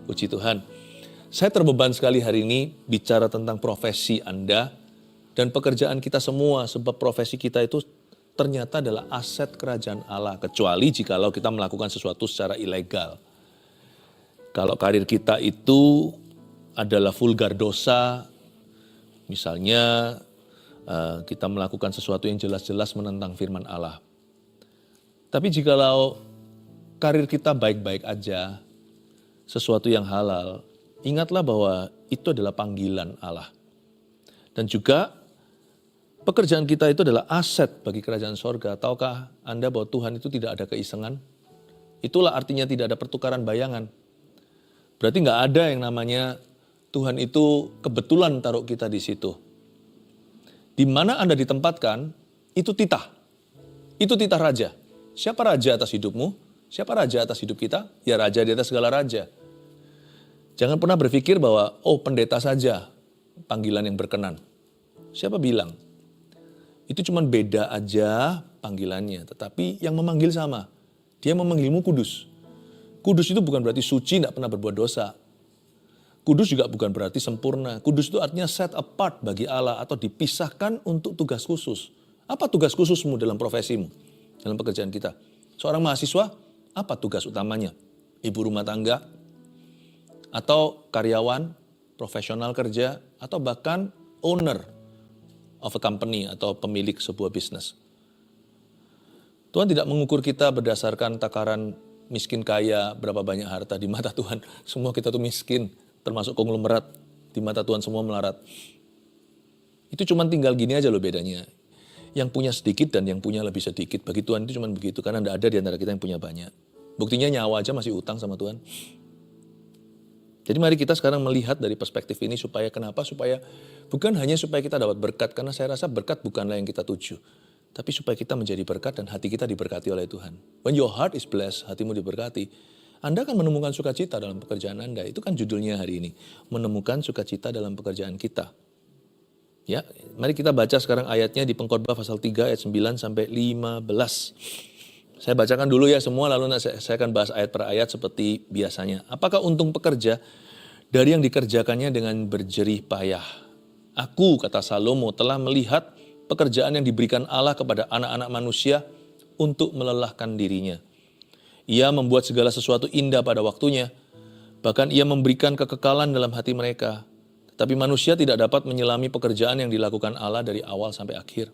Puji Tuhan. Saya terbeban sekali hari ini bicara tentang profesi Anda dan pekerjaan kita semua, sebab profesi kita itu ternyata adalah aset kerajaan Allah, kecuali jikalau kita melakukan sesuatu secara ilegal. Kalau karir kita itu adalah vulgar dosa, misalnya kita melakukan sesuatu yang jelas-jelas menentang firman Allah. Tapi jikalau karir kita baik-baik aja, sesuatu yang halal, ingatlah bahwa itu adalah panggilan Allah. Dan juga pekerjaan kita itu adalah aset bagi kerajaan sorga. Tahukah Anda bahwa Tuhan itu tidak ada keisengan? Itulah artinya tidak ada pertukaran bayangan. Berarti nggak ada yang namanya Tuhan itu kebetulan taruh kita di situ. Di mana Anda ditempatkan, itu titah. Itu titah raja. Siapa raja atas hidupmu? Siapa raja atas hidup kita? Ya raja di atas segala raja. Jangan pernah berpikir bahwa, pendeta saja panggilan yang berkenan. Siapa bilang? Itu cuma beda aja panggilannya. Tetapi yang memanggil sama. Dia memanggilmu kudus. Kudus itu bukan berarti suci, tidak pernah berbuat dosa. Kudus juga bukan berarti sempurna. Kudus itu artinya set apart bagi Allah atau dipisahkan untuk tugas khusus. Apa tugas khususmu dalam profesimu? Dalam pekerjaan kita. Seorang mahasiswa, apa tugas utamanya? Ibu rumah tangga? Atau karyawan, profesional kerja? Atau bahkan owner of a company atau pemilik sebuah bisnis? Tuhan tidak mengukur kita berdasarkan takaran miskin kaya, berapa banyak harta. Di mata Tuhan, semua kita tuh miskin. Termasuk konglomerat, di mata Tuhan semua melarat. Itu cuma tinggal gini aja loh bedanya. Yang punya sedikit dan yang punya lebih sedikit. Bagi Tuhan itu cuma begitu, karena tidak ada di antara kita yang punya banyak. Buktinya nyawa aja masih utang sama Tuhan. Jadi mari kita sekarang melihat dari perspektif ini supaya kenapa? Supaya bukan hanya supaya kita dapat berkat, karena saya rasa berkat bukanlah yang kita tuju. Tapi supaya kita menjadi berkat dan hati kita diberkati oleh Tuhan. When your heart is blessed, hatimu diberkati. Anda akan menemukan sukacita dalam pekerjaan Anda. Itu kan judulnya hari ini. Menemukan sukacita dalam pekerjaan kita. Ya, mari kita baca sekarang ayatnya di Pengkhotbah pasal 3 ayat 9 sampai 15. Saya bacakan dulu ya semua, lalu saya akan bahas ayat per ayat seperti biasanya. Apakah untung pekerja dari yang dikerjakannya dengan berjerih payah? Aku, kata Salomo, telah melihat pekerjaan yang diberikan Allah kepada anak-anak manusia untuk melelahkan dirinya. Ia membuat segala sesuatu indah pada waktunya, bahkan ia memberikan kekekalan dalam hati mereka. Tapi manusia tidak dapat menyelami pekerjaan yang dilakukan Allah dari awal sampai akhir.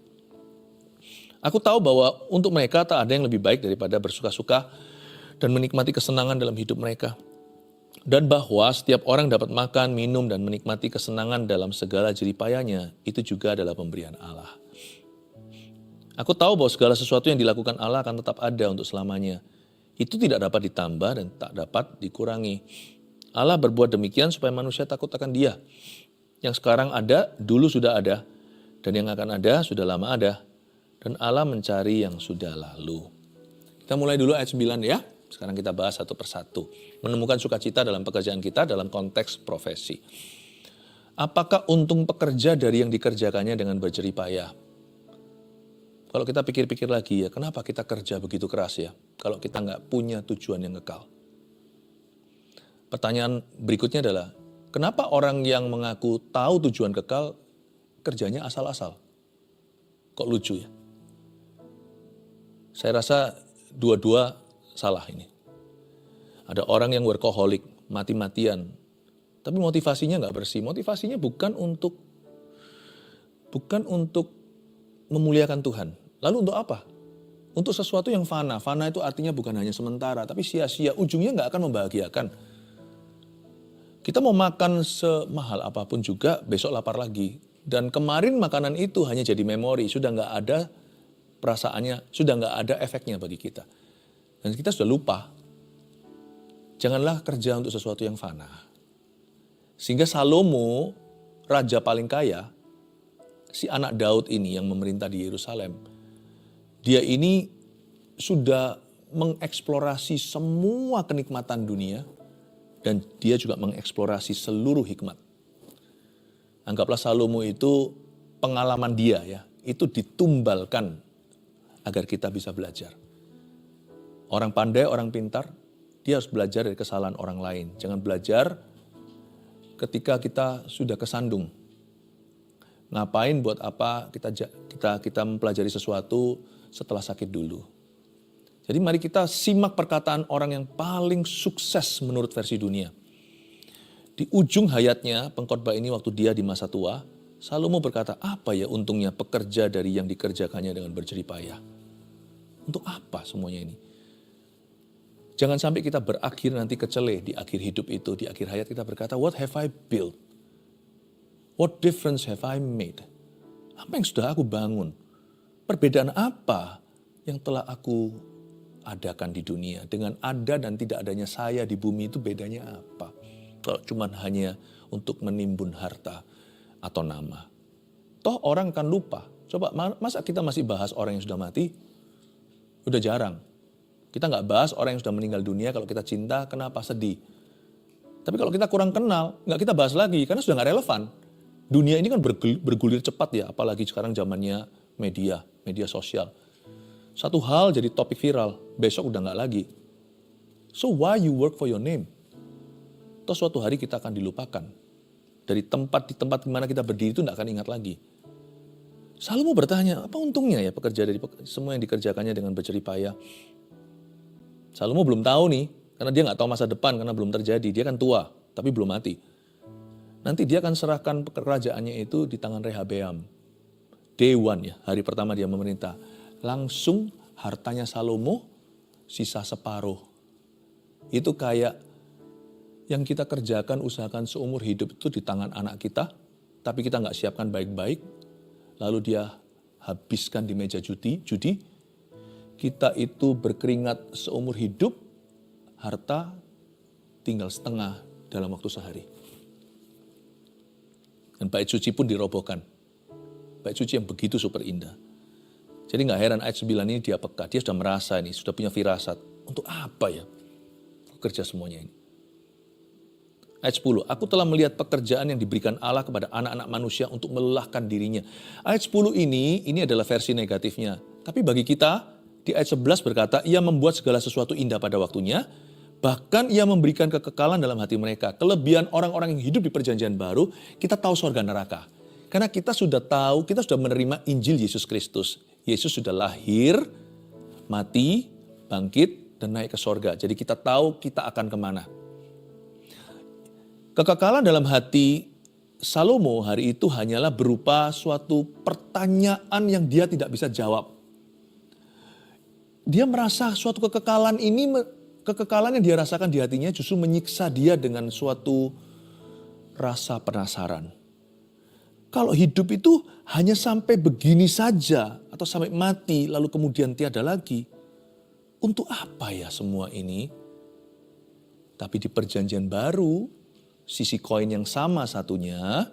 Aku tahu bahwa untuk mereka tak ada yang lebih baik daripada bersuka-suka dan menikmati kesenangan dalam hidup mereka. Dan bahwa setiap orang dapat makan, minum, dan menikmati kesenangan dalam segala jerih payahnya, itu juga adalah pemberian Allah. Aku tahu bahwa segala sesuatu yang dilakukan Allah akan tetap ada untuk selamanya. Itu tidak dapat ditambah dan tak dapat dikurangi. Allah berbuat demikian supaya manusia takut akan Dia. Yang sekarang ada, dulu sudah ada. Dan yang akan ada, sudah lama ada. Dan Allah mencari yang sudah lalu. Kita mulai dulu ayat 9 ya. Sekarang kita bahas satu persatu. Menemukan sukacita dalam pekerjaan kita dalam konteks profesi. Apakah untung pekerja dari yang dikerjakannya dengan berjerih payah? Kalau kita pikir-pikir lagi ya, kenapa kita kerja begitu keras ya? Kalau kita nggak punya tujuan yang kekal. Pertanyaan berikutnya adalah, kenapa orang yang mengaku tahu tujuan kekal, kerjanya asal-asal? Kok lucu ya? Saya rasa dua-dua salah ini. Ada orang yang workaholic, mati-matian, tapi motivasinya nggak bersih. Motivasinya bukan untuk memuliakan Tuhan. Lalu untuk apa? Untuk sesuatu yang fana. Fana itu artinya bukan hanya sementara, tapi sia-sia. Ujungnya nggak akan membahagiakan. Kita mau makan semahal apapun juga, besok lapar lagi. Dan kemarin makanan itu hanya jadi memori, sudah nggak ada perasaannya, sudah nggak ada efeknya bagi kita. Dan kita sudah lupa. Janganlah kerja untuk sesuatu yang fana. Sehingga Salomo, raja paling kaya, si anak Daud ini yang memerintah di Yerusalem, dia ini sudah mengeksplorasi semua kenikmatan dunia dan dia juga mengeksplorasi seluruh hikmat. Anggaplah Salomo itu pengalaman dia ya, itu ditumbalkan agar kita bisa belajar. Orang pandai, orang pintar, Dia harus belajar dari kesalahan orang lain. Jangan belajar ketika kita sudah kesandung. Ngapain, buat apa kita mempelajari sesuatu setelah sakit dulu. Jadi mari kita simak perkataan orang yang paling sukses menurut versi dunia. Di ujung hayatnya, pengkhotbah ini waktu dia di masa tua, Salomo berkata, apa ya untungnya pekerja dari yang dikerjakannya dengan berjerih payah? Untuk apa semuanya ini? Jangan sampai kita berakhir nanti kecele di akhir hidup itu, di akhir hayat kita berkata, what have I built? What difference have I made? Apa yang sudah aku bangun? Perbedaan apa yang telah aku adakan di dunia? Dengan ada dan tidak adanya saya di bumi itu bedanya apa? Kalau cuma hanya untuk menimbun harta atau nama. Toh orang kan lupa. Coba masa kita masih bahas orang yang sudah mati? Udah jarang. Kita nggak bahas orang yang sudah meninggal dunia, kalau kita cinta, kenapa sedih. Tapi kalau kita kurang kenal, nggak kita bahas lagi, karena sudah nggak relevan. Dunia ini kan bergulir cepat ya, apalagi sekarang zamannya media sosial. Satu hal jadi topik viral, besok udah nggak lagi. So why you work for your name? Toh suatu hari kita akan dilupakan. Di tempat di mana kita berdiri itu nggak akan ingat lagi. Salomo bertanya, apa untungnya ya pekerja dari semua yang dikerjakannya dengan berjerih payah? Salomo belum tahu nih, karena dia nggak tahu masa depan, karena belum terjadi. Dia kan tua, tapi belum mati. Nanti dia akan serahkan kerajaannya itu di tangan Rehabeam. Day one ya, hari pertama dia memerintah. Langsung hartanya Salomo sisa separuh. Itu kayak yang kita kerjakan, usahakan seumur hidup itu di tangan anak kita, tapi kita nggak siapkan baik-baik, lalu dia habiskan di meja judi, kita itu berkeringat seumur hidup, harta tinggal setengah dalam waktu sehari. Dan bait suci pun dirobohkan. Bait suci yang begitu super indah. Jadi gak heran ayat 9 ini dia peka, dia sudah merasa ini, sudah punya firasat. Untuk apa ya kerja semuanya ini? Ayat 10, aku telah melihat pekerjaan yang diberikan Allah kepada anak-anak manusia untuk melelahkan dirinya. Ayat 10 ini adalah versi negatifnya. Tapi bagi kita, di ayat 11 berkata, ia membuat segala sesuatu indah pada waktunya, bahkan ia memberikan kekekalan dalam hati mereka. Kelebihan orang-orang yang hidup di perjanjian baru, kita tahu surga neraka. Karena kita sudah tahu, kita sudah menerima Injil Yesus Kristus. Yesus sudah lahir, mati, bangkit, dan naik ke surga. Jadi kita tahu kita akan kemana. Kekekalan dalam hati Salomo hari itu hanyalah berupa suatu pertanyaan yang dia tidak bisa jawab. Dia merasa suatu kekekalan yang dia rasakan di hatinya justru menyiksa dia dengan suatu rasa penasaran. Kalau hidup itu hanya sampai begini saja atau sampai mati lalu kemudian tiada lagi. Untuk apa ya semua ini? Tapi di perjanjian baru, sisi koin yang sama satunya,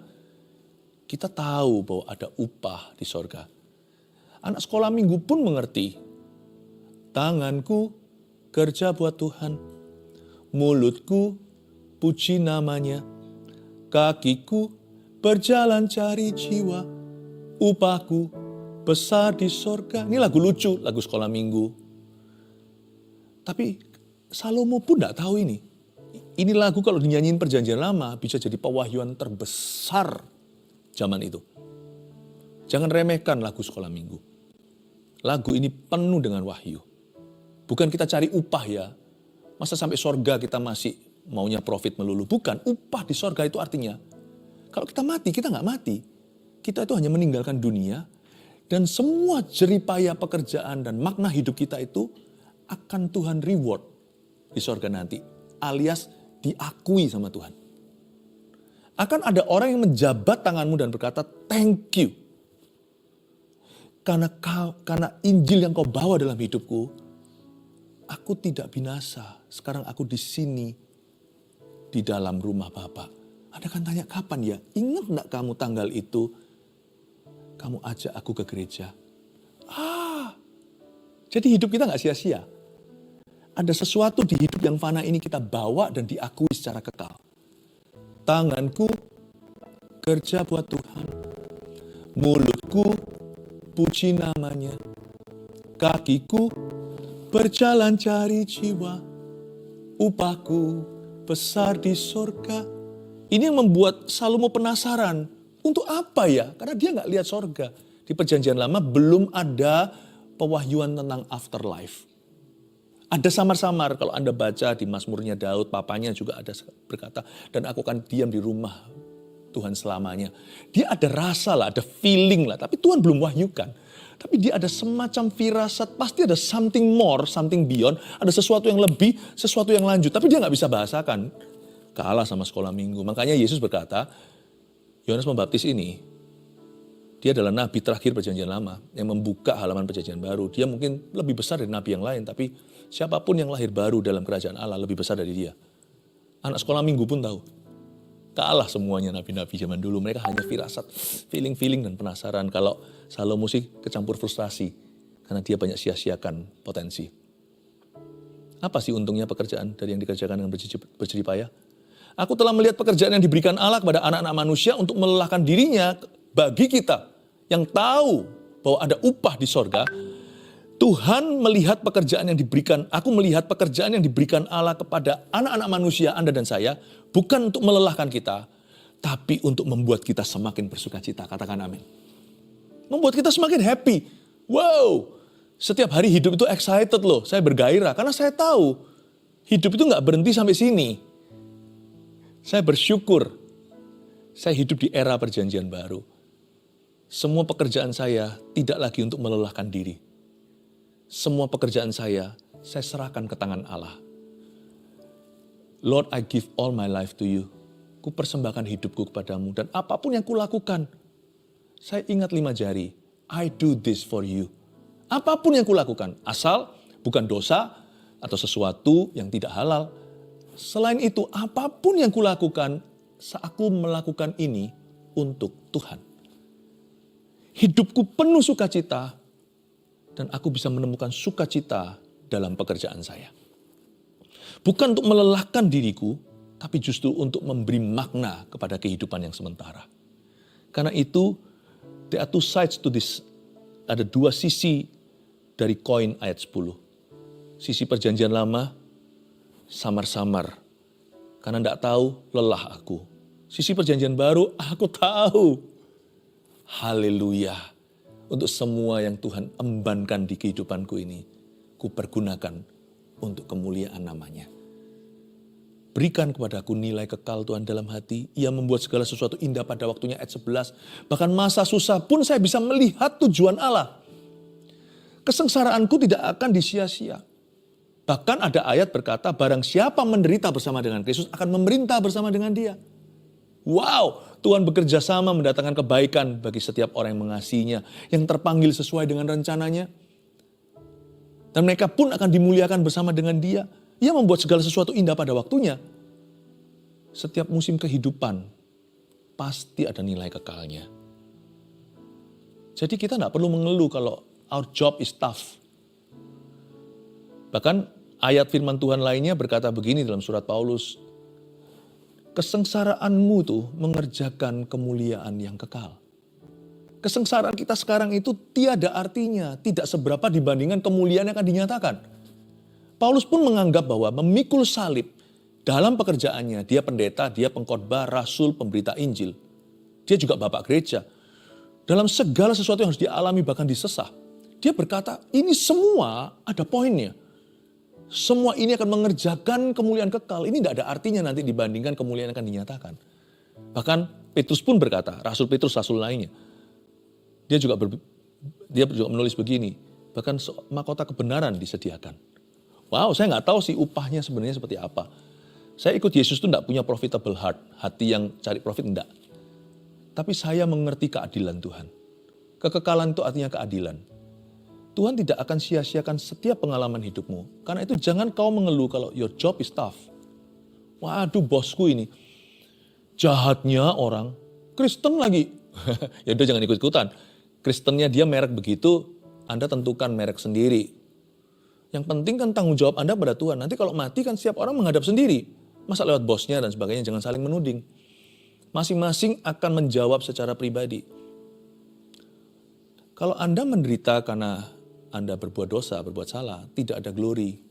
kita tahu bahwa ada upah di sorga. Anak sekolah minggu pun mengerti. Tanganku kerja buat Tuhan, mulutku puji namanya, kakiku berjalan cari jiwa, upahku besar di sorga. Ini lagu lucu, lagu sekolah minggu. Tapi Salomo pun tidak tahu ini. Ini lagu kalau dinyanyiin perjanjian lama bisa jadi pewahyuan terbesar zaman itu. Jangan remehkan lagu sekolah minggu. Lagu ini penuh dengan wahyu. Bukan kita cari upah ya. Masa sampai sorga kita masih maunya profit melulu. Bukan, upah di sorga itu artinya. Kalau kita mati, kita nggak mati. Kita itu hanya meninggalkan dunia. Dan semua jeripaya pekerjaan dan makna hidup kita itu akan Tuhan reward di sorga nanti. Alias diakui sama Tuhan. Akan ada orang yang menjabat tanganmu dan berkata, thank you. Karena Injil yang kau bawa dalam hidupku, aku tidak binasa. Sekarang aku di sini, di dalam rumah Bapa. Anda kan tanya, kapan ya? Ingat enggak kamu tanggal itu? Kamu ajak aku ke gereja. Jadi hidup kita enggak sia-sia. Ada sesuatu di hidup yang fana ini kita bawa dan diakui secara kekal. Tanganku kerja buat Tuhan. Mulutku puji namanya. Kakiku berjalan cari jiwa. upahku besar di sorga. Ini yang membuat Salomo penasaran. Untuk apa ya? Karena dia nggak lihat sorga. Di perjanjian lama belum ada pewahyuan tentang afterlife. Ada samar-samar kalau Anda baca di Mazmurnya Daud, papanya juga ada berkata, dan aku akan diam di rumah Tuhan selamanya. Dia ada rasa lah, ada feeling lah, tapi Tuhan belum wahyukan. Tapi dia ada semacam firasat, pasti ada something more, something beyond, ada sesuatu yang lebih, sesuatu yang lanjut. Tapi dia nggak bisa bahasakan, kalah sama sekolah minggu. Makanya Yesus berkata, Yohanes Pembaptis ini, dia adalah nabi terakhir perjanjian lama yang membuka halaman perjanjian baru. Dia mungkin lebih besar dari nabi yang lain, tapi siapapun yang lahir baru dalam kerajaan Allah lebih besar dari dia. Anak sekolah minggu pun tahu. Kalah semuanya nabi-nabi zaman dulu. Mereka hanya firasat, feeling dan penasaran. Kalau Salomo sih kecampur frustrasi. Karena dia banyak sia-siakan potensi. Apa sih untungnya pekerjaan dari yang dikerjakan dengan berjerih payah? Aku telah melihat pekerjaan yang diberikan Allah kepada anak-anak manusia untuk melelahkan dirinya bagi kita yang tahu bahwa ada upah di sorga. Tuhan melihat pekerjaan yang diberikan, aku melihat pekerjaan yang diberikan Allah kepada anak-anak manusia, Anda dan saya, bukan untuk melelahkan kita, tapi untuk membuat kita semakin bersuka cita. Katakan amin. Membuat kita semakin happy. Wow, setiap hari hidup itu excited loh, saya bergairah, karena saya tahu hidup itu gak berhenti sampai sini. Saya bersyukur, saya hidup di era perjanjian baru. Semua pekerjaan saya tidak lagi untuk melelahkan diri. Semua pekerjaan saya serahkan ke tangan Allah. Lord, I give all my life to you. Ku persembahkan hidupku kepadamu. Dan apapun yang kulakukan, saya ingat 5 jari. I do this for you. Apapun yang kulakukan, asal bukan dosa atau sesuatu yang tidak halal. Selain itu, apapun yang kulakukan, aku melakukan ini untuk Tuhan. Hidupku penuh sukacita, dan aku bisa menemukan sukacita dalam pekerjaan saya. Bukan untuk melelahkan diriku, tapi justru untuk memberi makna kepada kehidupan yang sementara. Karena itu, there are two sides to this. Ada 2 sisi dari koin ayat 10. Sisi perjanjian lama, samar-samar. Karena tidak tahu, lelah aku. Sisi perjanjian baru, aku tahu. Haleluya. Untuk semua yang Tuhan embankan di kehidupanku ini, ku pergunakan untuk kemuliaan namanya. Berikan kepadaku nilai kekal Tuhan dalam hati. Ia membuat segala sesuatu indah pada waktunya ayat 11. Bahkan masa susah pun saya bisa melihat tujuan Allah. Kesengsaraanku tidak akan disia-sia. Bahkan ada ayat berkata, barang siapa menderita bersama dengan Kristus akan memerintah bersama dengan dia. Wow, Tuhan bekerja sama mendatangkan kebaikan bagi setiap orang yang mengasihinya, yang terpanggil sesuai dengan rencananya. Dan mereka pun akan dimuliakan bersama dengan dia. Ia membuat segala sesuatu indah pada waktunya. Setiap musim kehidupan pasti ada nilai kekalnya. Jadi kita tidak perlu mengeluh kalau our job is tough. Bahkan ayat firman Tuhan lainnya berkata begini dalam surat Paulus, kesengsaraanmu tuh mengerjakan kemuliaan yang kekal. Kesengsaraan kita sekarang itu tiada artinya, tidak seberapa dibandingkan kemuliaan yang akan dinyatakan. Paulus pun menganggap bahwa memikul salib dalam pekerjaannya, dia pendeta, dia pengkhotbah, rasul, pemberita Injil. Dia juga bapak gereja. Dalam segala sesuatu yang harus dialami bahkan disesah. Dia berkata, ini semua ada poinnya. Semua ini akan mengerjakan kemuliaan kekal. Ini tidak ada artinya nanti dibandingkan kemuliaan yang akan dinyatakan. Bahkan Petrus pun berkata, Rasul Petrus, rasul lainnya. Dia juga menulis begini, bahkan mahkota kebenaran disediakan. Wow, saya nggak tahu sih upahnya sebenarnya seperti apa. Saya ikut Yesus itu tidak punya profitable heart, hati yang cari profit enggak. Tapi saya mengerti keadilan Tuhan. Kekekalan itu artinya keadilan. Tuhan tidak akan sia-siakan setiap pengalaman hidupmu. Karena itu jangan kau mengeluh kalau your job is tough. Waduh, bosku ini jahatnya orang, Kristen lagi. Ya udah jangan ikut-ikutan. Kristennya dia merek begitu, Anda tentukan merek sendiri. Yang penting kan tanggung jawab Anda pada Tuhan. Nanti kalau mati kan setiap orang menghadap sendiri. Masa lewat bosnya dan sebagainya, jangan saling menuding. Masing-masing akan menjawab secara pribadi. Kalau Anda menderita karena Anda berbuat dosa, berbuat salah, tidak ada glory.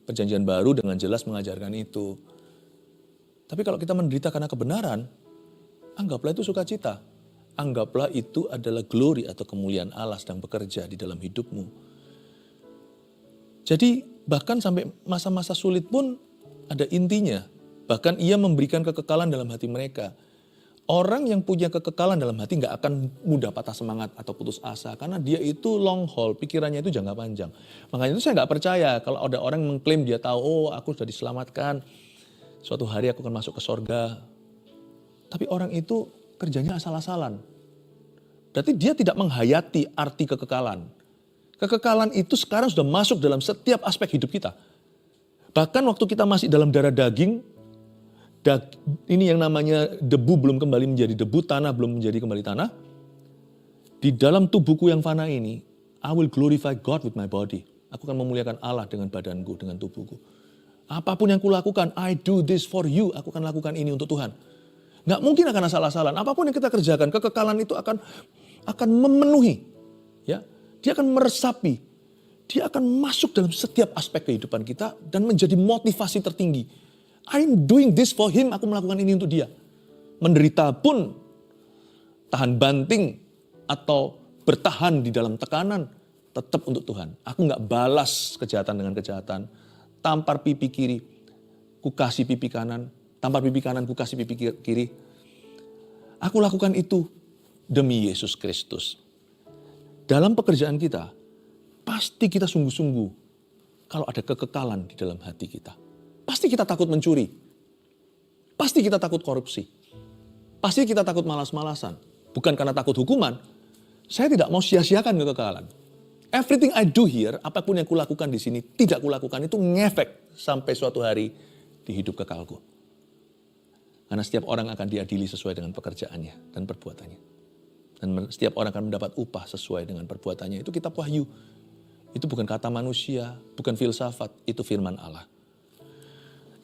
Perjanjian Baru dengan jelas mengajarkan itu. Tapi kalau kita menderita karena kebenaran, anggaplah itu sukacita. Anggaplah itu adalah glory atau kemuliaan Allah sedang bekerja di dalam hidupmu. Jadi bahkan sampai masa-masa sulit pun ada intinya. Bahkan ia memberikan kekekalan dalam hati mereka. Orang yang punya kekekalan dalam hati nggak akan mudah patah semangat atau putus asa. Karena dia itu long haul, pikirannya itu jangka panjang. Makanya itu saya nggak percaya kalau ada orang mengklaim dia tahu, oh aku sudah diselamatkan. Suatu hari aku akan masuk ke sorga. Tapi orang itu kerjanya asal-asalan. Berarti dia tidak menghayati arti kekekalan. Kekekalan itu sekarang sudah masuk dalam setiap aspek hidup kita. Bahkan waktu kita masih dalam darah daging, ini yang namanya debu belum kembali menjadi debu, tanah belum menjadi kembali tanah. Di dalam tubuhku yang fana ini, I will glorify God with my body. Aku akan memuliakan Allah dengan badanku, dengan tubuhku. Apapun yang kulakukan, I do this for you. Aku akan lakukan ini untuk Tuhan. Nggak mungkin akan asal-asalan. Apapun yang kita kerjakan, kekekalan itu akan memenuhi. Ya, dia akan meresapi. Dia akan masuk dalam setiap aspek kehidupan kita dan menjadi motivasi tertinggi. I'm doing this for him, aku melakukan ini untuk dia. Menderita pun, tahan banting atau bertahan di dalam tekanan, tetap untuk Tuhan. Aku nggak balas kejahatan dengan kejahatan. Tampar pipi kiri, ku kasih pipi kanan. Tampar pipi kanan, ku kasih pipi kiri. Aku lakukan itu demi Yesus Kristus. Dalam pekerjaan kita, pasti kita sungguh-sungguh kalau ada kekekalan di dalam hati kita. Pasti kita takut mencuri. Pasti kita takut korupsi. Pasti kita takut malas-malasan. Bukan karena takut hukuman. Saya tidak mau sia-siakan kekekalan. Everything I do here, apapun yang kulakukan di sini, tidak kulakukan itu ngefek sampai suatu hari di hidup kekalku. Karena setiap orang akan diadili sesuai dengan pekerjaannya dan perbuatannya. Dan setiap orang akan mendapat upah sesuai dengan perbuatannya. Itu kitab Wahyu. Itu bukan kata manusia, bukan filsafat, itu firman Allah.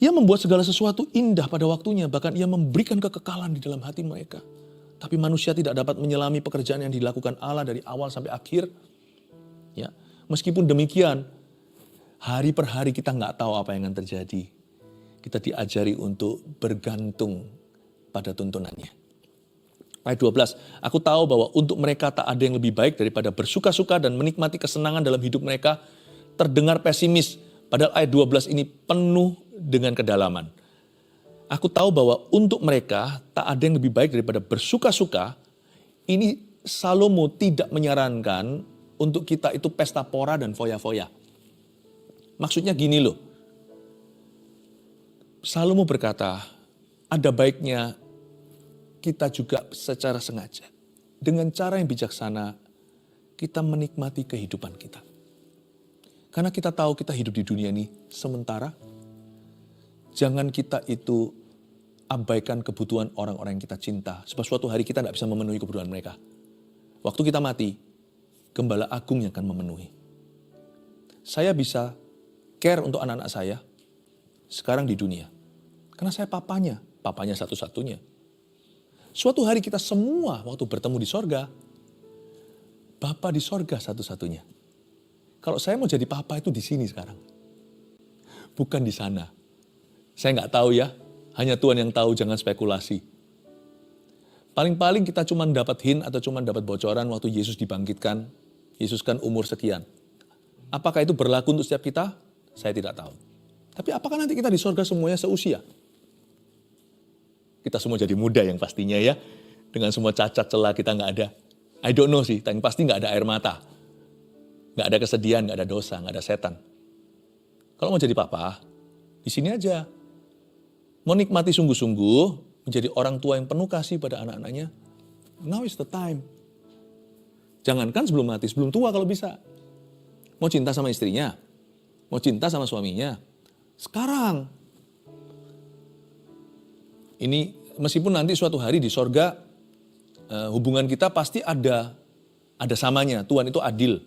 Ia membuat segala sesuatu indah pada waktunya, bahkan ia memberikan kekekalan di dalam hati mereka. Tapi manusia tidak dapat menyelami pekerjaan yang dilakukan Allah dari awal sampai akhir. Ya, meskipun demikian, hari per hari kita nggak tahu apa yang akan terjadi. Kita diajari untuk bergantung pada tuntunannya. Ayat 12, aku tahu bahwa untuk mereka tak ada yang lebih baik daripada bersuka-suka dan menikmati kesenangan dalam hidup mereka. Terdengar pesimis, padahal ayat 12 ini penuh dengan kedalaman. Aku tahu bahwa untuk mereka tak ada yang lebih baik daripada bersuka-suka. Ini Salomo tidak menyarankan untuk kita itu pesta pora dan foya-foya. Maksudnya gini loh. Salomo berkata, ada baiknya kita juga secara sengaja, dengan cara yang bijaksana, kita menikmati kehidupan kita. Karena kita tahu kita hidup di dunia ini sementara. Jangan kita itu abaikan kebutuhan orang-orang yang kita cinta. Sebab suatu hari kita tidak bisa memenuhi kebutuhan mereka. Waktu kita mati, Gembala Agung yang akan memenuhi. Saya bisa care untuk anak-anak saya sekarang di dunia. Karena saya papanya satu-satunya. Suatu hari kita semua waktu bertemu di sorga, Bapa di sorga satu-satunya. Kalau saya mau jadi papa itu di sini sekarang. Bukan di sana. Saya nggak tahu ya, hanya Tuhan yang tahu, jangan spekulasi. Paling-paling kita cuma dapat hint atau cuma dapat bocoran waktu Yesus dibangkitkan. Yesus kan umur sekian. Apakah itu berlaku untuk setiap kita? Saya tidak tahu. Tapi apakah nanti kita di sorga semuanya seusia? Kita semua jadi muda yang pastinya ya. Dengan semua cacat celah kita nggak ada. I don't know sih, tapi pasti nggak ada air mata. Nggak ada kesedihan, nggak ada dosa, nggak ada setan. Kalau mau jadi papa, di sini aja. Mau nikmati sungguh-sungguh, menjadi orang tua yang penuh kasih pada anak-anaknya. Now is the time. Jangankan sebelum mati, sebelum tua kalau bisa. Mau cinta sama istrinya, mau cinta sama suaminya. Sekarang. Ini meskipun nanti suatu hari di sorga, hubungan kita pasti ada samanya. Tuhan itu adil.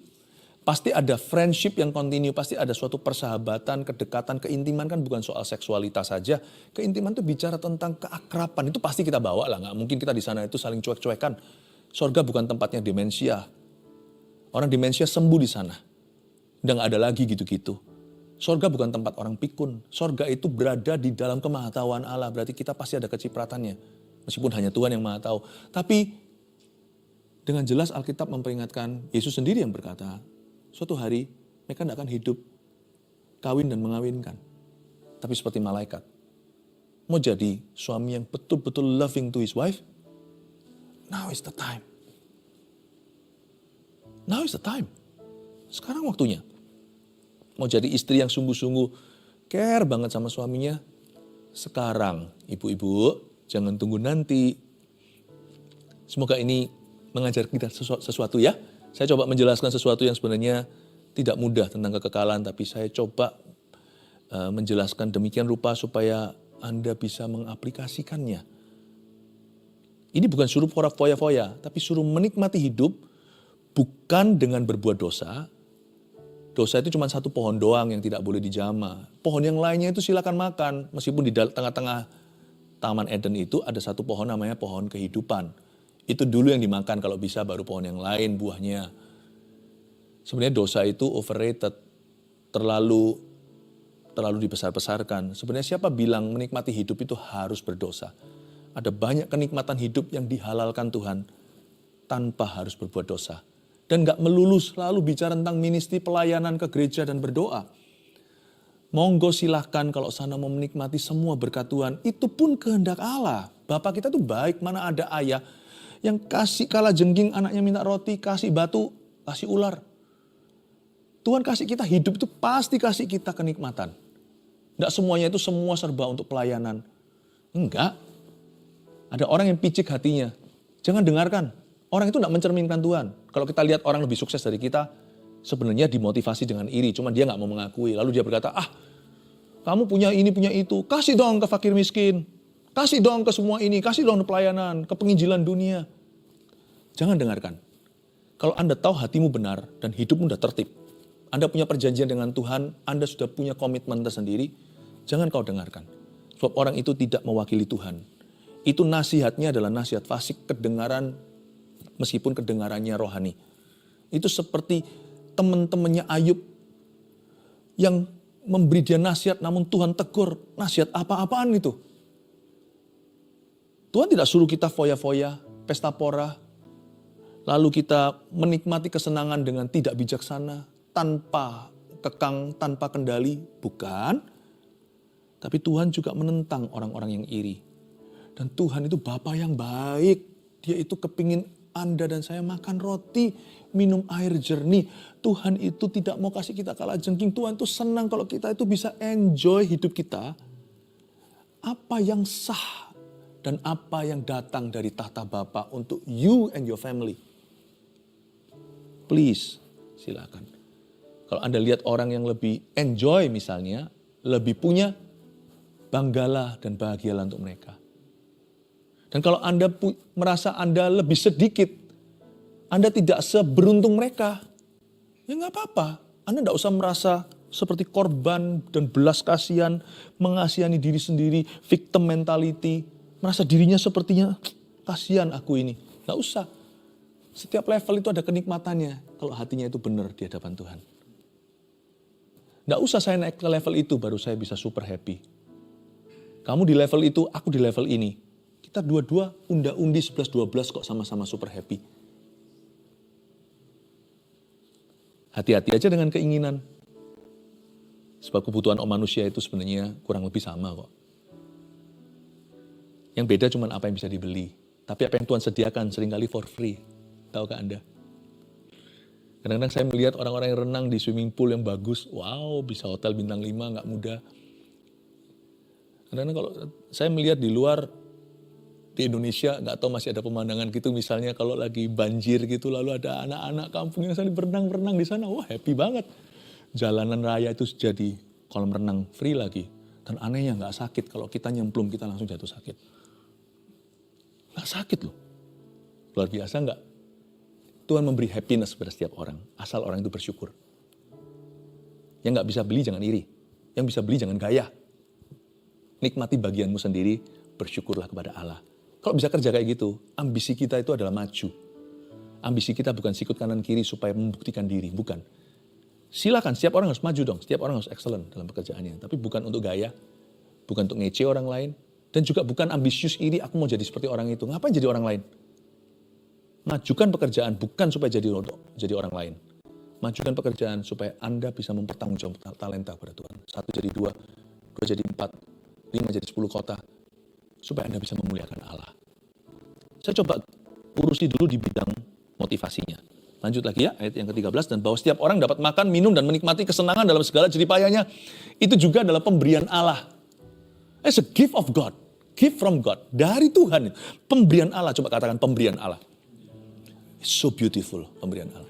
Pasti ada friendship yang continue, pasti ada suatu persahabatan, kedekatan, keintiman kan bukan soal seksualitas saja. Keintiman itu bicara tentang keakraban, itu pasti kita bawa lah. Nggak mungkin kita di sana itu saling cuek-cuekan. Sorga bukan tempatnya demensia. Orang demensia sembuh di sana. Udah nggak ada lagi gitu-gitu. Sorga bukan tempat orang pikun. Sorga itu berada di dalam kemahatauan Allah. Berarti kita pasti ada kecipratannya. Meskipun hanya Tuhan yang maha tahu. Tapi dengan jelas Alkitab memperingatkan, Yesus sendiri yang berkata, suatu hari mereka tidak akan hidup kawin dan mengawinkan. Tapi seperti malaikat. Mau jadi suami yang betul-betul loving to his wife? Now is the time. Now is the time. Sekarang waktunya. Mau jadi istri yang sungguh-sungguh care banget sama suaminya? Sekarang, ibu-ibu, jangan tunggu nanti. Semoga ini mengajar kita sesuatu ya. Saya coba menjelaskan sesuatu yang sebenarnya tidak mudah tentang kekekalan, tapi saya coba menjelaskan demikian rupa supaya Anda bisa mengaplikasikannya. Ini bukan suruh foya-foya, tapi suruh menikmati hidup bukan dengan berbuat dosa. Dosa itu cuma satu pohon doang yang tidak boleh dijamah. Pohon yang lainnya itu silakan makan. Meskipun di tengah-tengah Taman Eden itu ada satu pohon namanya pohon kehidupan. Itu dulu yang dimakan, kalau bisa baru pohon yang lain buahnya. Sebenarnya dosa itu overrated. Terlalu dibesar-besarkan. Sebenarnya siapa bilang menikmati hidup itu harus berdosa? Ada banyak kenikmatan hidup yang dihalalkan Tuhan tanpa harus berbuat dosa. Dan gak melulu selalu bicara tentang ministry pelayanan ke gereja dan berdoa. Monggo silahkan kalau sana mau menikmati semua berkat Tuhan. Itu pun kehendak Allah. Bapak kita tuh baik, mana ada ayah yang kasih kala jengking anaknya minta roti, kasih batu, kasih ular. Tuhan kasih kita hidup itu pasti kasih kita kenikmatan. Nggak semuanya itu semua serba untuk pelayanan. Enggak. Ada orang yang picik hatinya. Jangan dengarkan. Orang itu tidak mencerminkan Tuhan. Kalau kita lihat orang lebih sukses dari kita, sebenarnya dimotivasi dengan iri. Cuma dia nggak mau mengakui. Lalu dia berkata, kamu punya ini, punya itu. Kasih dong ke fakir miskin. Kasih dong ke semua ini. Kasih dong ke pelayanan, ke penginjilan dunia. Jangan dengarkan. Kalau Anda tahu hatimu benar dan hidupmu sudah tertib. Anda punya perjanjian dengan Tuhan. Anda sudah punya komitmen tersendiri. Jangan kau dengarkan. Sebab orang itu tidak mewakili Tuhan. Itu nasihatnya adalah nasihat fasik, kedengaran meskipun kedengarannya rohani. Itu seperti teman-temannya Ayub yang memberi dia nasihat namun Tuhan tegur. Nasihat apa-apaan itu? Tuhan tidak suruh kita foya-foya, pesta pora, lalu kita menikmati kesenangan dengan tidak bijaksana, tanpa kekang, tanpa kendali. Bukan. Tapi Tuhan juga menentang orang-orang yang iri. Dan Tuhan itu Bapa yang baik. Dia itu kepingin Anda dan saya makan roti, minum air jernih. Tuhan itu tidak mau kasih kita kalajengking. Tuhan itu senang kalau kita itu bisa enjoy hidup kita. Apa yang sah dan apa yang datang dari tahta Bapa untuk you and your family. Please, silakan. Kalau Anda lihat orang yang lebih enjoy misalnya, lebih punya, banggalah dan bahagialah untuk mereka. Dan kalau Anda merasa Anda lebih sedikit, Anda tidak seberuntung mereka, ya nggak apa-apa. Anda tidak usah merasa seperti korban dan belas kasihan, mengasihani diri sendiri, victim mentality, merasa dirinya sepertinya, kasihan aku ini. Nggak usah. Setiap level itu ada kenikmatannya kalau hatinya itu benar di hadapan Tuhan. Nggak usah saya naik ke level itu baru saya bisa super happy. Kamu di level itu, aku di level ini. Kita dua-dua unda-undi 11-12 kok sama-sama super happy. Hati-hati aja dengan keinginan. Sebab kebutuhan manusia itu sebenarnya kurang lebih sama kok. Yang beda cuma apa yang bisa dibeli. Tapi apa yang Tuhan sediakan seringkali for free. Tahukah Anda? Kadang-kadang saya melihat orang-orang yang renang di swimming pool yang bagus. Wow, bisa hotel bintang 5, nggak mudah. Kadang-kadang kalau saya melihat di luar, di Indonesia nggak tahu masih ada pemandangan gitu. Misalnya kalau lagi banjir gitu, lalu ada anak-anak kampung yang saling berenang-berenang di sana. Wah, happy banget. Jalanan raya itu jadi kolam renang free lagi. Dan anehnya nggak sakit. Kalau kita nyemplung, kita langsung jatuh sakit. Nggak sakit loh. Luar biasa nggak? Tuhan memberi happiness pada setiap orang. Asal orang itu bersyukur. Yang nggak bisa beli jangan iri. Yang bisa beli jangan gaya. Nikmati bagianmu sendiri, bersyukurlah kepada Allah. Kalau bisa kerja kayak gitu, ambisi kita itu adalah maju. Ambisi kita bukan sikut kanan kiri supaya membuktikan diri, bukan. Silakan, setiap orang harus maju dong, setiap orang harus excellent dalam pekerjaannya. Tapi bukan untuk gaya, bukan untuk ngece orang lain, dan juga bukan ambisius iri, aku mau jadi seperti orang itu. Ngapain jadi orang lain? Majukan pekerjaan bukan supaya jadi orang lain. Majukan pekerjaan supaya Anda bisa mempertanggungjawabkan talenta kepada Tuhan. 1 jadi 2, 2 jadi 4, 5 jadi 10 kota. Supaya Anda bisa memuliakan Allah. Saya coba urusi dulu di bidang motivasinya. Lanjut lagi ya, ayat yang ke-13. Dan bahwa setiap orang dapat makan, minum, dan menikmati kesenangan dalam segala jeripayanya. Itu juga adalah pemberian Allah. It's a gift of God. Gift from God. Dari Tuhan. Pemberian Allah. Coba katakan pemberian Allah. It's so beautiful, pemberian Allah.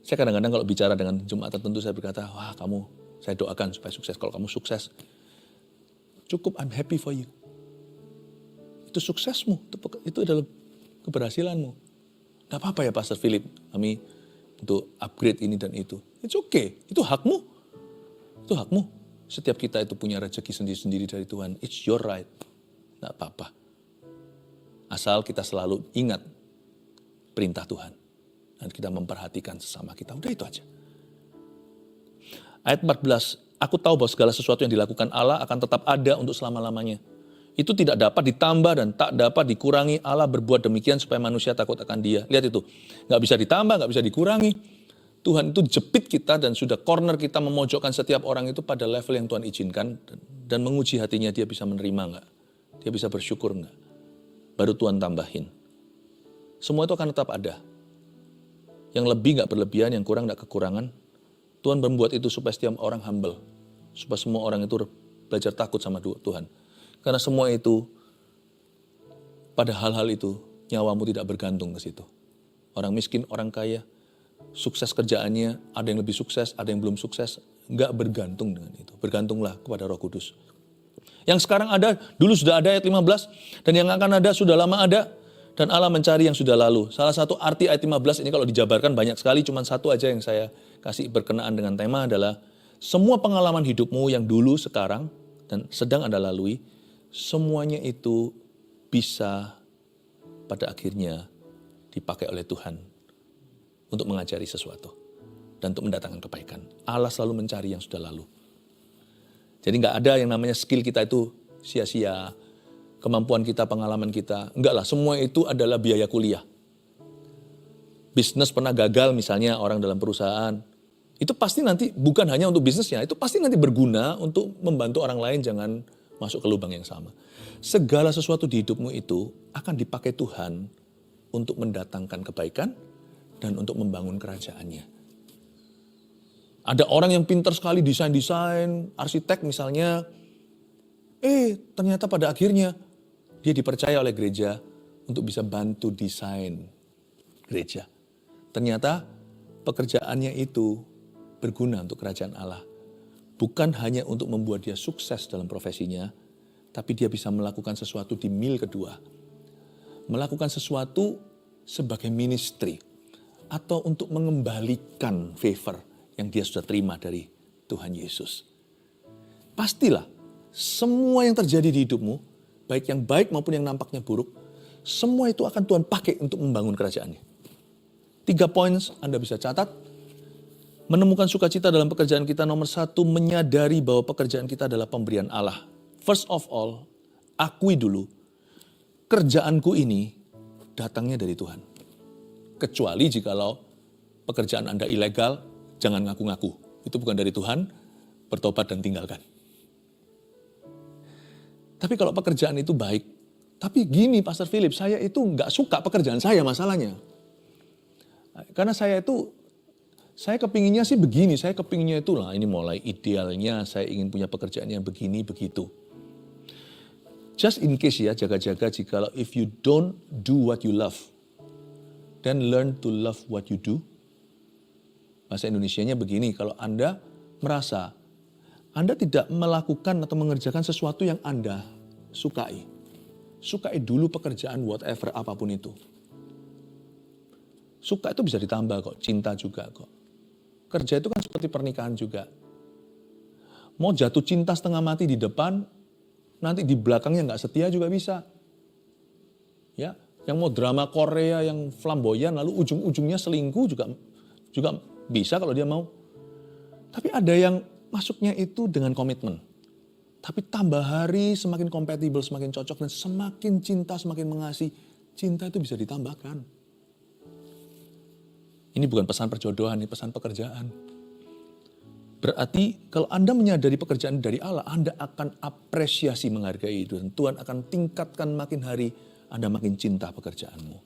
Saya kadang-kadang kalau bicara dengan jemaat tertentu, saya berkata, wah kamu, saya doakan supaya sukses. Kalau kamu sukses, cukup I'm happy for you. Itu suksesmu, itu adalah keberhasilanmu. Gak apa-apa ya Pastor Philip, kami untuk upgrade ini dan itu. It's okay, itu hakmu. Itu hakmu. Setiap kita itu punya rezeki sendiri-sendiri dari Tuhan. It's your right. Gak apa-apa. Asal kita selalu ingat perintah Tuhan. Dan kita memperhatikan sesama kita. Udah itu aja. Ayat 14. Aku tahu bahwa segala sesuatu yang dilakukan Allah akan tetap ada untuk selama-lamanya. Itu tidak dapat ditambah dan tak dapat dikurangi. Allah berbuat demikian supaya manusia takut akan Dia. Lihat itu. Gak bisa ditambah, gak bisa dikurangi. Tuhan itu jepit kita dan sudah corner kita memojokkan setiap orang itu pada level yang Tuhan izinkan. Dan menguji hatinya dia bisa menerima gak? Dia bisa bersyukur gak? Baru Tuhan tambahin. Semua itu akan tetap ada. Yang lebih gak berlebihan, yang kurang gak kekurangan. Tuhan membuat itu supaya setiap orang humble. Supaya semua orang itu belajar takut sama Tuhan. Karena semua itu, pada hal-hal itu, nyawamu tidak bergantung ke situ. Orang miskin, orang kaya, sukses kerjaannya, ada yang lebih sukses, ada yang belum sukses, nggak bergantung dengan itu. Bergantunglah kepada Roh Kudus. Yang sekarang ada, dulu sudah ada ayat 15, dan yang akan ada sudah lama ada, dan Allah mencari yang sudah lalu. Salah satu arti ayat 15 ini kalau dijabarkan banyak sekali, cuma satu aja yang saya kasih berkenaan dengan tema adalah, semua pengalaman hidupmu yang dulu, sekarang, dan sedang Anda lalui, semuanya itu bisa pada akhirnya dipakai oleh Tuhan untuk mengajari sesuatu dan untuk mendatangkan kebaikan. Allah selalu mencari yang sudah lalu. Jadi nggak ada yang namanya skill kita itu sia-sia, kemampuan kita, pengalaman kita. Enggak lah, semua itu adalah biaya kuliah. Bisnis pernah gagal misalnya orang dalam perusahaan, itu pasti nanti bukan hanya untuk bisnisnya, itu pasti nanti berguna untuk membantu orang lain jangan masuk ke lubang yang sama. Segala sesuatu di hidupmu itu akan dipakai Tuhan untuk mendatangkan kebaikan dan untuk membangun kerajaannya. Ada orang yang pintar sekali desain-desain, arsitek misalnya, ternyata pada akhirnya dia dipercaya oleh gereja untuk bisa bantu desain gereja. Ternyata pekerjaannya itu berguna untuk kerajaan Allah. Bukan hanya untuk membuat dia sukses dalam profesinya, tapi dia bisa melakukan sesuatu di mil kedua. Melakukan sesuatu sebagai ministry, atau untuk mengembalikan favor yang dia sudah terima dari Tuhan Yesus. Pastilah, semua yang terjadi di hidupmu, baik yang baik maupun yang nampaknya buruk, semua itu akan Tuhan pakai untuk membangun kerajaannya. 3 poin Anda bisa catat. Menemukan sukacita dalam pekerjaan kita, nomor 1, menyadari bahwa pekerjaan kita adalah pemberian Allah. First of all, akui dulu, kerjaanku ini datangnya dari Tuhan. Kecuali jikalau pekerjaan Anda ilegal, jangan ngaku-ngaku. Itu bukan dari Tuhan, bertobat dan tinggalkan. Tapi kalau pekerjaan itu baik, tapi gini Pastor Philip, saya itu nggak suka pekerjaan saya masalahnya. Karena saya kepinginnya sih begini, saya kepinginnya itulah, ini mulai idealnya, saya ingin punya pekerjaan yang begini, begitu. Just in case ya, jaga-jaga jikalau if you don't do what you love, then learn to love what you do. Bahasa Indonesianya begini, kalau Anda merasa Anda tidak melakukan atau mengerjakan sesuatu yang Anda sukai. Sukai dulu pekerjaan whatever, apapun itu. Suka itu bisa ditambah kok, cinta juga kok. Kerja itu kan seperti pernikahan juga. Mau jatuh cinta setengah mati di depan, nanti di belakangnya nggak setia juga bisa. Ya, yang mau drama Korea yang flamboyan, lalu ujung-ujungnya selingkuh juga bisa kalau dia mau. Tapi ada yang masuknya itu dengan komitmen. Tapi tambah hari semakin kompatibel, semakin cocok, dan semakin cinta, semakin mengasihi. Cinta itu bisa ditambahkan. Ini bukan pesan perjodohan, ini pesan pekerjaan. Berarti kalau Anda menyadari pekerjaan dari Allah, Anda akan apresiasi menghargai itu. Dan Tuhan akan tingkatkan makin hari, Anda makin cinta pekerjaanmu.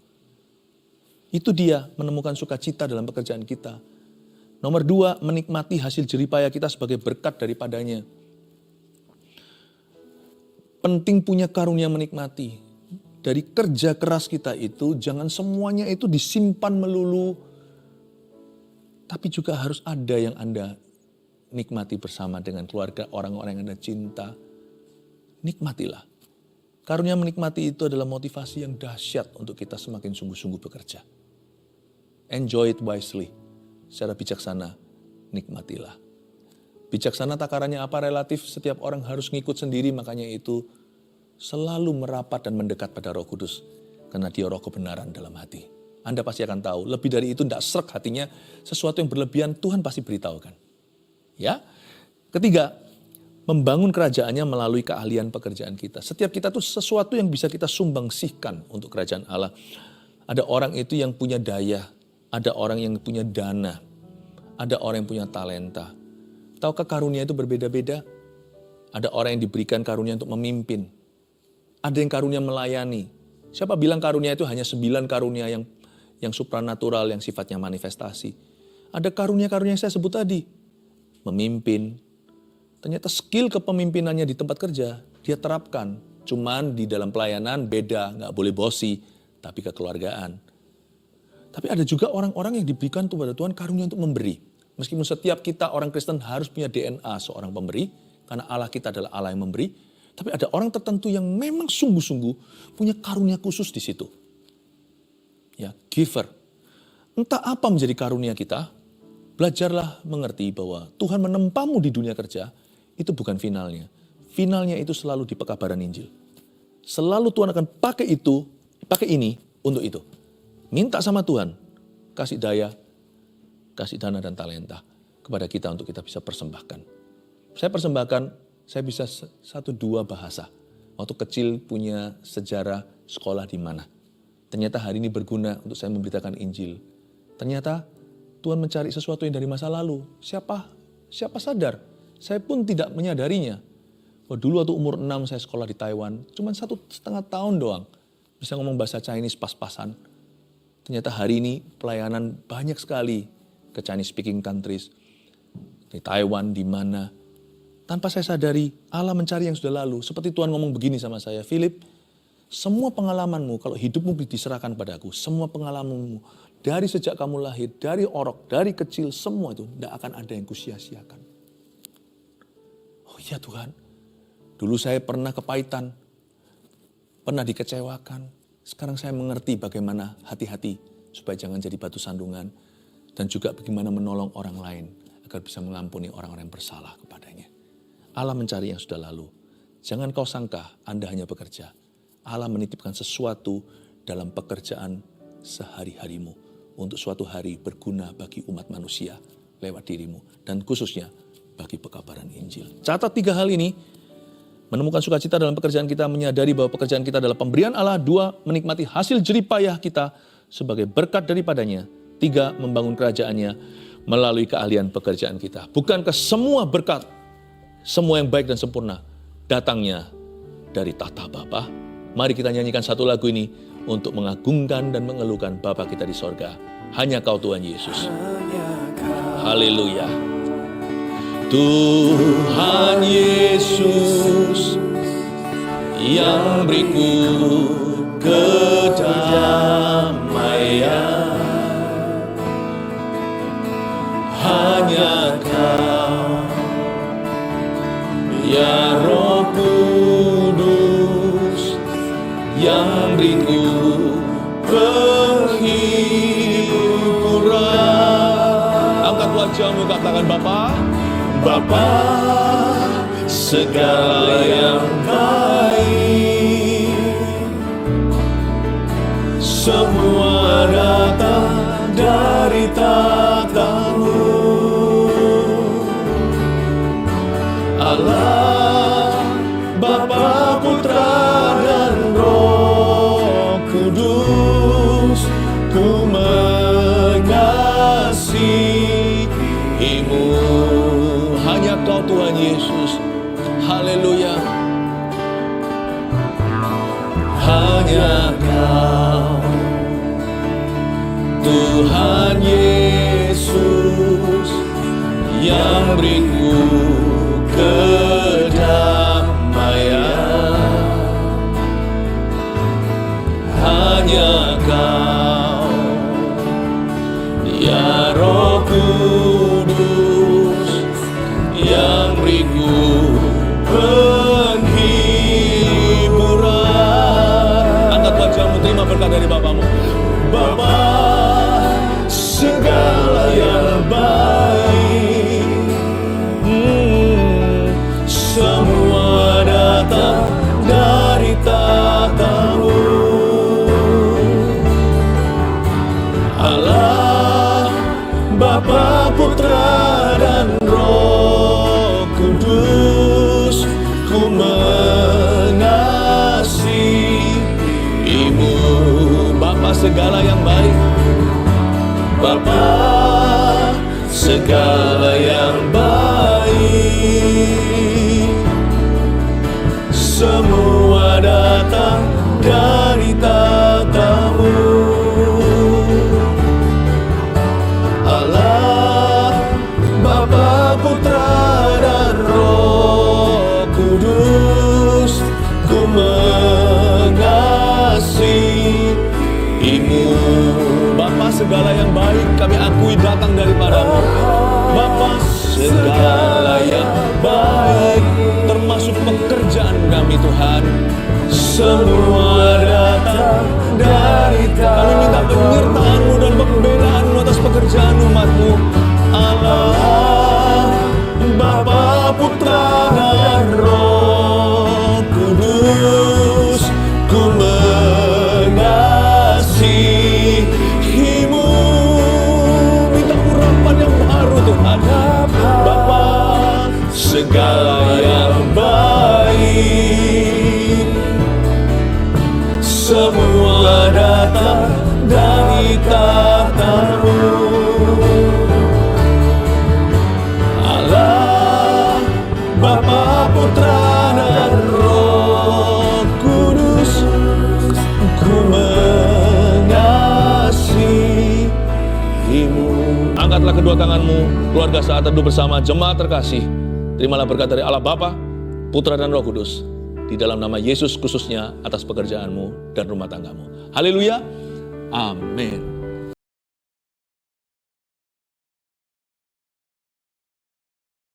Itu dia menemukan sukacita dalam pekerjaan kita. Nomor 2, menikmati hasil jeripaya kita sebagai berkat daripadanya. Penting punya karunia menikmati. Dari kerja keras kita itu, jangan semuanya itu disimpan melulu. Tapi juga harus ada yang Anda nikmati bersama dengan keluarga, orang-orang yang Anda cinta. Nikmatilah. Karunia menikmati itu adalah motivasi yang dahsyat untuk kita semakin sungguh-sungguh bekerja. Enjoy it wisely. Secara bijaksana, nikmatilah. Bijaksana takarannya apa? Relatif, setiap orang harus ngikut sendiri, makanya itu selalu merapat dan mendekat pada Roh Kudus. Karena dia roh kebenaran dalam hati. Anda pasti akan tahu, lebih dari itu tidak srek hatinya, sesuatu yang berlebihan Tuhan pasti beritahukan. Ya. Ketiga, membangun kerajaannya melalui keahlian pekerjaan kita. Setiap kita tuh sesuatu yang bisa kita sumbangsihkan untuk kerajaan Allah. Ada orang itu yang punya daya, ada orang yang punya dana, ada orang yang punya talenta. Tahukah karunia itu berbeda-beda? Ada orang yang diberikan karunia untuk memimpin. Ada yang karunia melayani. Siapa bilang karunia itu hanya 9 karunia yang supranatural, yang sifatnya manifestasi. Ada karunia-karunia yang saya sebut tadi. Memimpin. Ternyata skill kepemimpinannya di tempat kerja, dia terapkan. Cuman di dalam pelayanan beda, nggak boleh bosi, tapi kekeluargaan. Tapi ada juga orang-orang yang diberikan kepada Tuhan karunia untuk memberi. Meskipun setiap kita orang Kristen harus punya DNA seorang pemberi, karena Allah kita adalah Allah yang memberi. Tapi ada orang tertentu yang memang sungguh-sungguh punya karunia khusus di situ. Ya, giver. Entah apa menjadi karunia kita, belajarlah mengerti bahwa Tuhan menempamu di dunia kerja, itu bukan finalnya. Finalnya itu selalu di pekabaran Injil. Selalu Tuhan akan pakai itu, pakai ini untuk itu. Minta sama Tuhan, kasih daya, kasih dana dan talenta kepada kita untuk kita bisa persembahkan. Saya persembahkan, saya bisa 1-2 bahasa. Waktu kecil punya sejarah sekolah di mana. Ternyata hari ini berguna untuk saya memberitakan Injil. Ternyata Tuhan mencari sesuatu yang dari masa lalu. Siapa sadar? Saya pun tidak menyadarinya. Dulu waktu umur 6 saya sekolah di Taiwan, cuma 1,5 tahun doang. Bisa ngomong bahasa Chinese pas-pasan. Ternyata hari ini pelayanan banyak sekali ke Chinese speaking countries. Di Taiwan, di mana. Tanpa saya sadari, Allah mencari yang sudah lalu. Seperti Tuhan ngomong begini sama saya, Philip, semua pengalamanmu, kalau hidupmu diserahkan padaku, semua pengalamanmu, dari sejak kamu lahir, dari orok, dari kecil, semua itu tidak akan ada yang kusia-siakan. Oh iya Tuhan, dulu saya pernah kepahitan, pernah dikecewakan. Sekarang saya mengerti bagaimana hati-hati supaya jangan jadi batu sandungan. Dan juga bagaimana menolong orang lain agar bisa mengampuni orang-orang yang bersalah kepadanya. Allah mencari yang sudah lalu. Jangan kau sangka Anda hanya bekerja. Allah menitipkan sesuatu dalam pekerjaan sehari-harimu. Untuk suatu hari berguna bagi umat manusia lewat dirimu. Dan khususnya bagi pekabaran Injil. Catat 3 hal ini. Menemukan sukacita dalam pekerjaan kita, menyadari bahwa pekerjaan kita adalah pemberian Allah. 2, menikmati hasil jeripayah kita sebagai berkat daripadanya. 3, membangun kerajaannya melalui keahlian pekerjaan kita. Bukankah semua berkat, semua yang baik dan sempurna, datangnya dari tahta Bapa? Mari kita nyanyikan satu lagu ini untuk mengagungkan dan mengeluhkan Bapa kita di sorga. Hanya Kau Tuhan Yesus. Haleluya. Tuhan Yesus yang beriku kedamaian, hanya Kau ya Roh Kudus yang beriku penghiburan. Angkat wajahmu, katakan Bapa. Bapa, segala yang baik, semua datang dari tahta-Mu. hanya Kau, Tuhan Yesus, yang beriku kedamaian. Hanya Kau, ya Roh Kudus, yang beriku penghiburan. Angkat wajahmu, terima berkat dari Bapamu. Bapa, segala yang baik, semua datang dari tata-Mu. Allah, Bapa, Putra, dan Roh Kudus, ku mengasihi-Mu. Bapa, segala yang baik, Bapa, segala yang baik, semua datang dari tata-Mu. Allah, Bapa, Putra, dan Roh Kudus, ku mengasihi-Mu. Bapa, segala yang baik kami akui datang daripada-Mu. Bapa, segala yang baik, termasuk pekerjaan kami Tuhan, semua datang dari Kami minta penyertaan-Mu dan pembedaan-Mu atas pekerjaan umat-Mu. Allah, Bapa, Putra, dan Roh Kudus, ku mengasihi-Mu. Minta urapan yang baru Tuhan. Bapa, segala yang baik, semua datang dari tata-Mu. Allah, Bapa, Putra, dan Roh Kudus, ku mengasihi-Mu. Angkatlah kedua tanganmu, keluarga saat teduh bersama jemaat terkasih. Terimalah berkat dari Allah Bapa, Putra, dan Roh Kudus, di dalam nama Yesus khususnya atas pekerjaanmu dan rumah tanggamu. Haleluya. Amin.